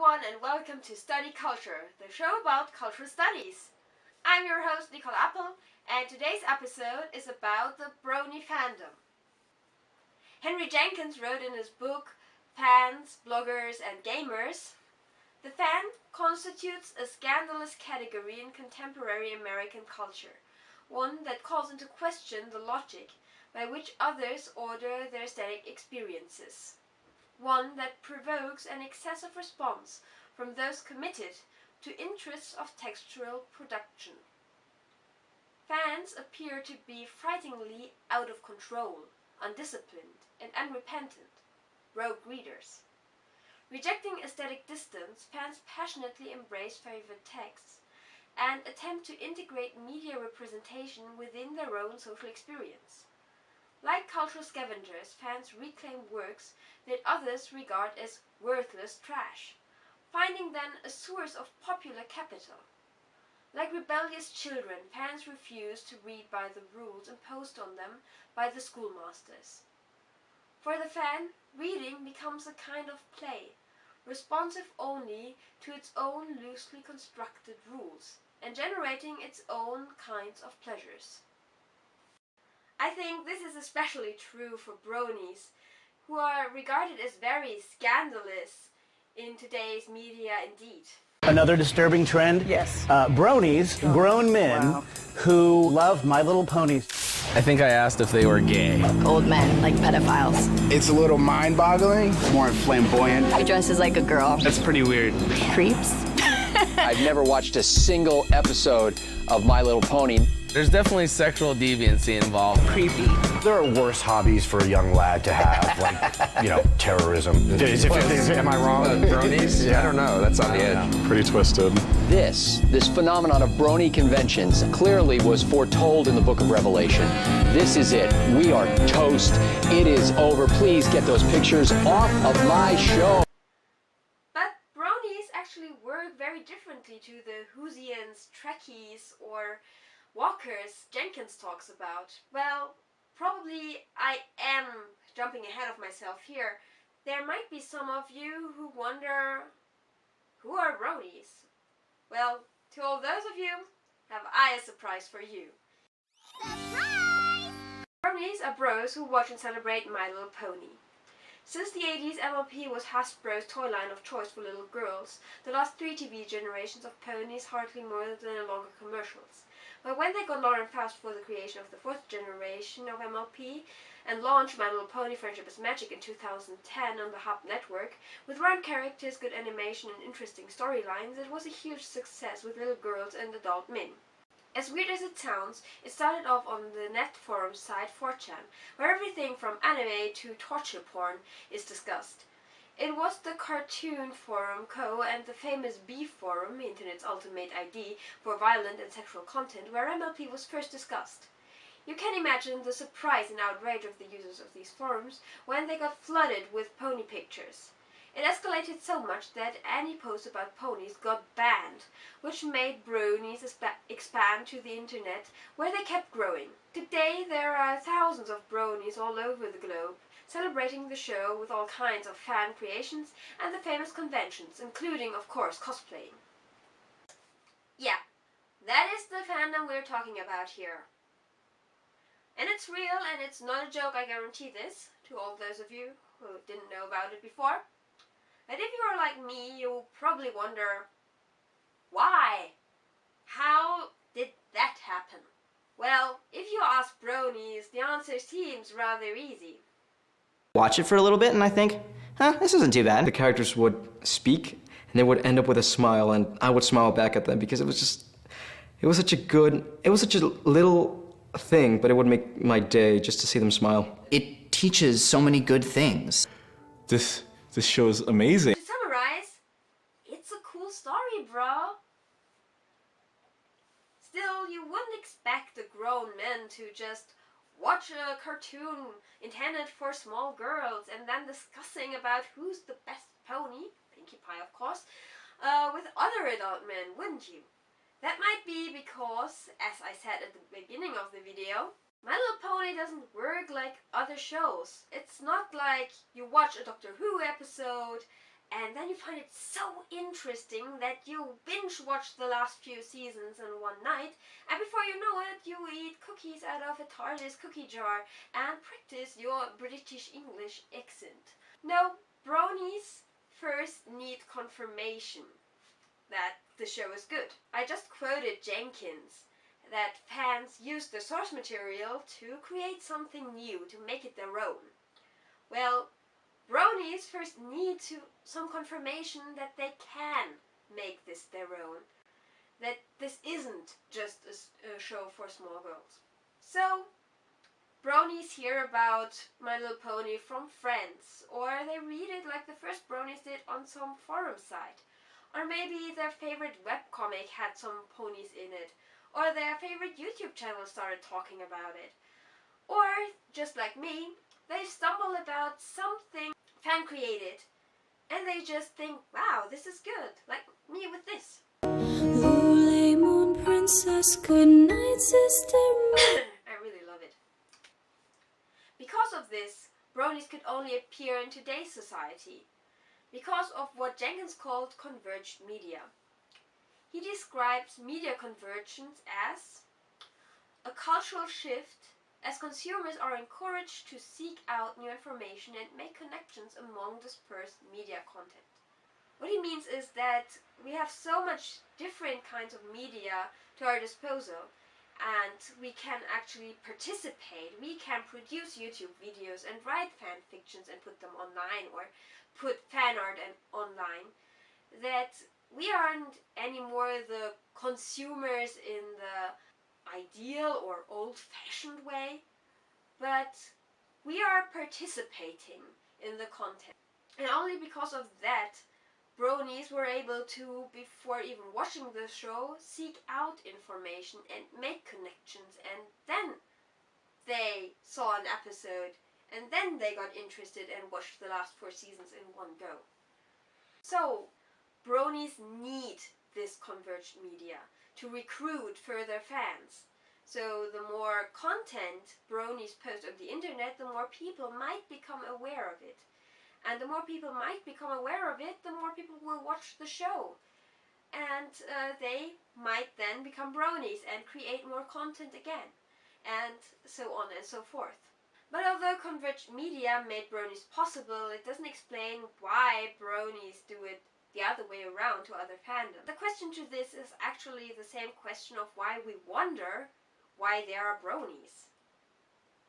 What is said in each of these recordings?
everyone, and welcome to Study Culture, the show about cultural studies. I'm your host, Nicole Appel, and today's episode is about the Brony fandom. Henry Jenkins wrote in his book, Fans, Bloggers and Gamers, the fan constitutes a scandalous category in contemporary American culture, one that calls into question the logic by which others order their aesthetic experiences. One that provokes an excessive response from those committed to interests of textual production. Fans appear to be frighteningly out of control, undisciplined, and unrepentant, rogue readers. Rejecting aesthetic distance, fans passionately embrace favorite texts and attempt to integrate media representation within their own social experience. Like cultural scavengers, fans reclaim works that others regard as worthless trash, finding then a source of popular capital. Like rebellious children, fans refuse to read by the rules imposed on them by the schoolmasters. For the fan, reading becomes a kind of play, responsive only to its own loosely constructed rules, and generating its own kinds of pleasures. I think this is especially true for Bronies, who are regarded as very scandalous in today's media indeed. Another disturbing trend? Yes. Bronies, grown men who love My Little Ponies. I think I asked if they were gay. Old men, like pedophiles. It's a little mind-boggling, more flamboyant. He dresses like a girl. That's pretty weird. Creeps. I've never watched a single episode of My Little Pony. There's definitely sexual deviancy involved. Creepy. There are worse hobbies for a young lad to have, like, terrorism. Am I wrong? Bronies? Yeah. I don't know. That's on the edge. Pretty twisted. This phenomenon of brony conventions clearly was foretold in the book of Revelation. This is it. We are toast. It is over. Please get those pictures off of my show. But Bronies actually work very differently to the Whosians, Trekkies, or Walkers Jenkins talks about. Well, probably I am jumping ahead of myself here. There might be some of you who wonder, who are Bronies? Well, to all those of you, have I a surprise for you. Surprise! Bronies are bros who watch and celebrate My Little Pony. Since the 80s, MLP was Hasbro's toy line of choice for little girls. The last 3 TV generations of ponies hardly more than longer commercials. But when they got long and fast for the creation of the 4th generation of MLP and launched My Little Pony Friendship is Magic in 2010 on the Hub network, with rhymed characters, good animation and interesting storylines, it was a huge success with little girls and adult men. As weird as it sounds, it started off on the net forum site 4chan, where everything from anime to torture porn is discussed. It was the Cartoon Forum Co. and the famous B Forum, Internet's ultimate ID for violent and sexual content, where MLP was first discussed. You can imagine the surprise and outrage of the users of these forums when they got flooded with pony pictures. It escalated so much that any post about ponies got banned, which made Bronies expand to the internet, where they kept growing. Today there are thousands of Bronies all over the globe, celebrating the show with all kinds of fan creations and the famous conventions, including, of course, cosplaying. Yeah, that is the fandom we're talking about here. And it's real, and it's not a joke, I guarantee this, to all those of you who didn't know about it before. But if you are like me, you'll probably wonder, why? How did that happen? Well, if you ask Bronies, the answer seems rather easy. Watch it for a little bit and I think, this isn't too bad. The characters would speak and they would end up with a smile and I would smile back at them because it was such a little thing, but it would make my day just to see them smile. It teaches so many good things. This show is amazing. To summarize, it's a cool story, bro. Still, you wouldn't expect a grown man to just watch a cartoon intended for small girls and then discussing about who's the best pony, Pinkie Pie of course, with other adult men, wouldn't you? That might be because, as I said at the beginning of the video, My Little Pony doesn't work like other shows. It's not like you watch a Doctor Who episode and then you find it so interesting that you binge watch the last few seasons in one night, and before you know it, you eat cookies out of a TARDIS cookie jar and practice your British English accent. No, Bronies first need confirmation that the show is good. I just quoted Jenkins that fans use the source material to create something new, to make it their own. Well, Bronies first need some confirmation that they can make this their own, that this isn't just a show for small girls. So, Bronies hear about My Little Pony from friends, or they read it like the first Bronies did on some forum site, or maybe their favorite webcomic had some ponies in it, or their favorite YouTube channel started talking about it. Or, just like me, they stumble about something fan created, and they just think, wow, this is good, like me with this. Lule Moon Princess, good night, sister. I really love it. Because of this, Bronies could only appear in today's society, because of what Jenkins called converged media. He describes media convergence as a cultural shift as consumers are encouraged to seek out new information and make connections among dispersed media content. What he means is that we have so much different kinds of media to our disposal, and we can actually participate. We can produce YouTube videos and write fan fictions and put them online, or put fan art online, that we aren't anymore the consumers in the ideal or old-fashioned way, but we are participating in the content. And only because of that, Bronies were able to, before even watching the show, seek out information and make connections, and then they saw an episode, and then they got interested and watched the last 4 seasons in one go. So, Bronies need this converged media to recruit further fans. So the more content Bronies post on the internet, the more people might become aware of it. And the more people might become aware of it, the more people will watch the show. And they might then become Bronies and create more content again. And so on and so forth. But although converged media made Bronies possible, it doesn't explain why Bronies do it the other way around to other fandoms. The question to this is actually the same question of why we wonder why there are Bronies.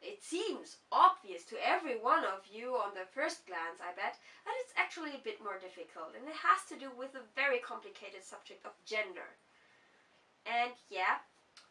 It seems obvious to every one of you on the first glance, I bet, but it's actually a bit more difficult, and it has to do with the very complicated subject of gender. And yeah,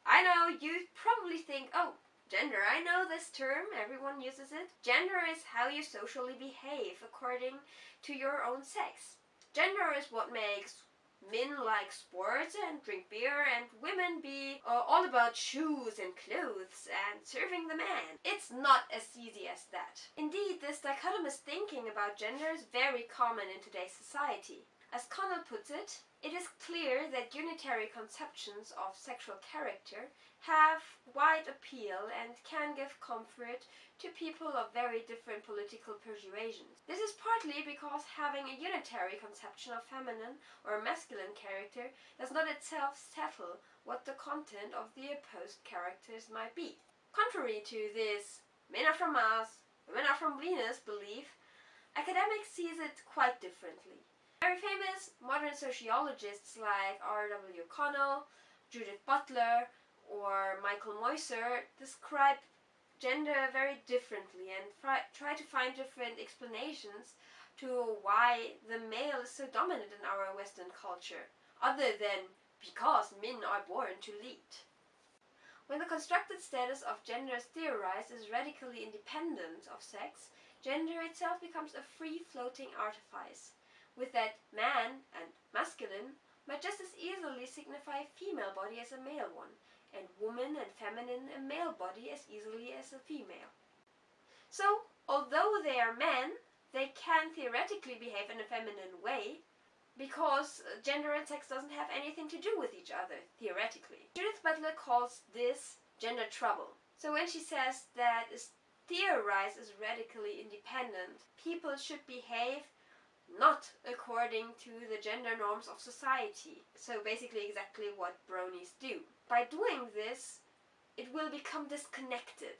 I know you probably think, oh, gender, I know this term, everyone uses it. Gender is how you socially behave according to your own sex. Gender is what makes men like sports and drink beer, and women be all about shoes and clothes and serving the man. It's not as easy as that. Indeed, this dichotomous thinking about gender is very common in today's society. As Connel puts it, it is clear that unitary conceptions of sexual character have wide appeal and can give comfort to people of very different political persuasions. This is partly because having a unitary conception of feminine or masculine character does not itself settle what the content of the opposed characters might be. Contrary to this men are from Mars, women are from Venus belief, academics sees it quite differently. Very famous modern sociologists like R.W. Connel, Judith Butler, or Michael Moyser describe gender very differently and try to find different explanations to why the male is so dominant in our Western culture, other than because men are born to lead. When the constructed status of gender is theorized as radically independent of sex, gender itself becomes a free-floating artifice, with that man and masculine might just as easily signify a female body as a male one, and woman and feminine a male body as easily as a female. So, although they are men, they can theoretically behave in a feminine way, because gender and sex doesn't have anything to do with each other, theoretically. Judith Butler calls this gender trouble. So when she says that is theorized as radically independent, people should behave not according to the gender norms of society. So basically exactly what bronies do. By doing this, it will become disconnected.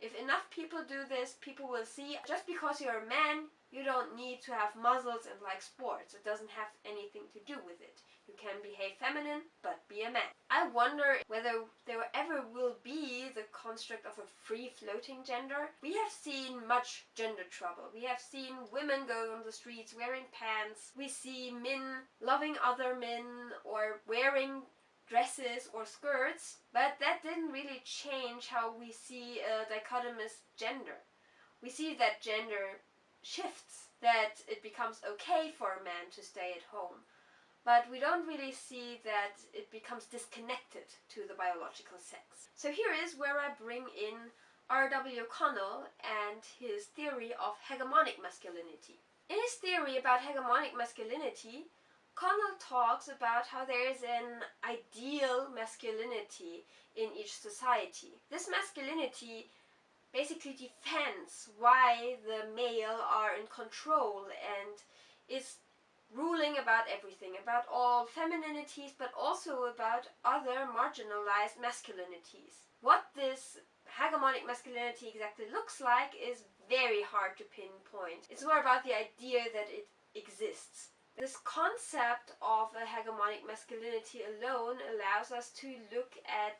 If enough people do this, people will see just because you're a man, you don't need to have muscles and like sports. It doesn't have anything to do with it. You can behave feminine, but be a man. I wonder whether there ever will be the construct of a free-floating gender. We have seen much gender trouble. We have seen women going on the streets wearing pants. We see men loving other men or wearing dresses or skirts, but that didn't really change how we see a dichotomous gender. We see that gender shifts, that it becomes okay for a man to stay at home, but we don't really see that it becomes disconnected to the biological sex. So here is where I bring in R.W. Connel and his theory of hegemonic masculinity. In his theory about hegemonic masculinity, Connel talks about how there is an ideal masculinity in each society. This masculinity basically defends why the male are in control and is ruling about everything, about all femininities, but also about other marginalized masculinities. What this hegemonic masculinity exactly looks like is very hard to pinpoint. It's more about the idea that it exists. This concept of a hegemonic masculinity alone allows us to look at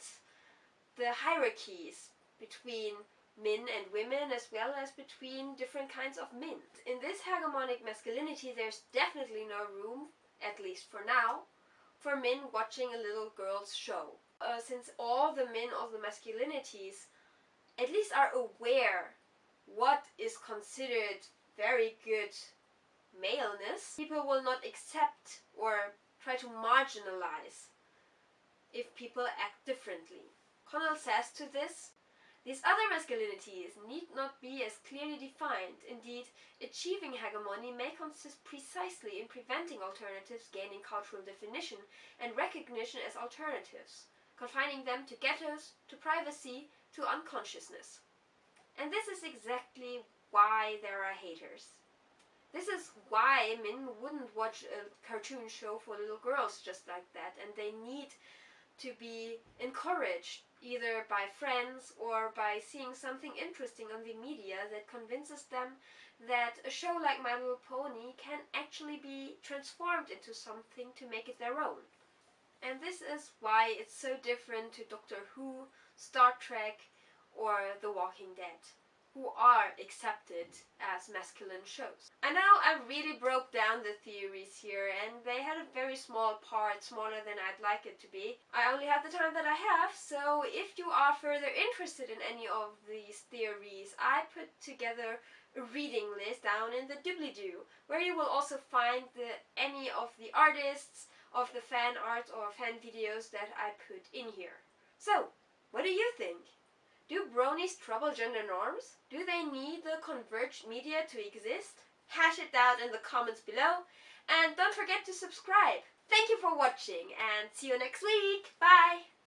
the hierarchies between men and women, as well as between different kinds of men. In this hegemonic masculinity, there's definitely no room, at least for now, for men watching a little girl's show. Since all the men of the masculinities at least are aware what is considered very good maleness, people will not accept or try to marginalize if people act differently. Connel says to this, these other masculinities need not be as clearly defined. Indeed, achieving hegemony may consist precisely in preventing alternatives gaining cultural definition and recognition as alternatives, confining them to ghettos, to privacy, to unconsciousness. And this is exactly why there are haters. This is why men wouldn't watch a cartoon show for little girls just like that, and they need to be encouraged either by friends or by seeing something interesting on the media that convinces them that a show like My Little Pony can actually be transformed into something to make it their own. And this is why it's so different to Doctor Who, Star Trek, or The Walking Dead, who are accepted as masculine shows. I know I really broke down the theories here, and they had a very small part, smaller than I'd like it to be. I only have the time that I have, so if you are further interested in any of these theories, I put together a reading list down in the doobly-doo, where you will also find any of the artists, of the fan art or fan videos that I put in here. So, what do you think? Do bronies trouble gender norms? Do they need the converged media to exist? Hash it out in the comments below, and don't forget to subscribe. Thank you for watching, and see you next week. Bye!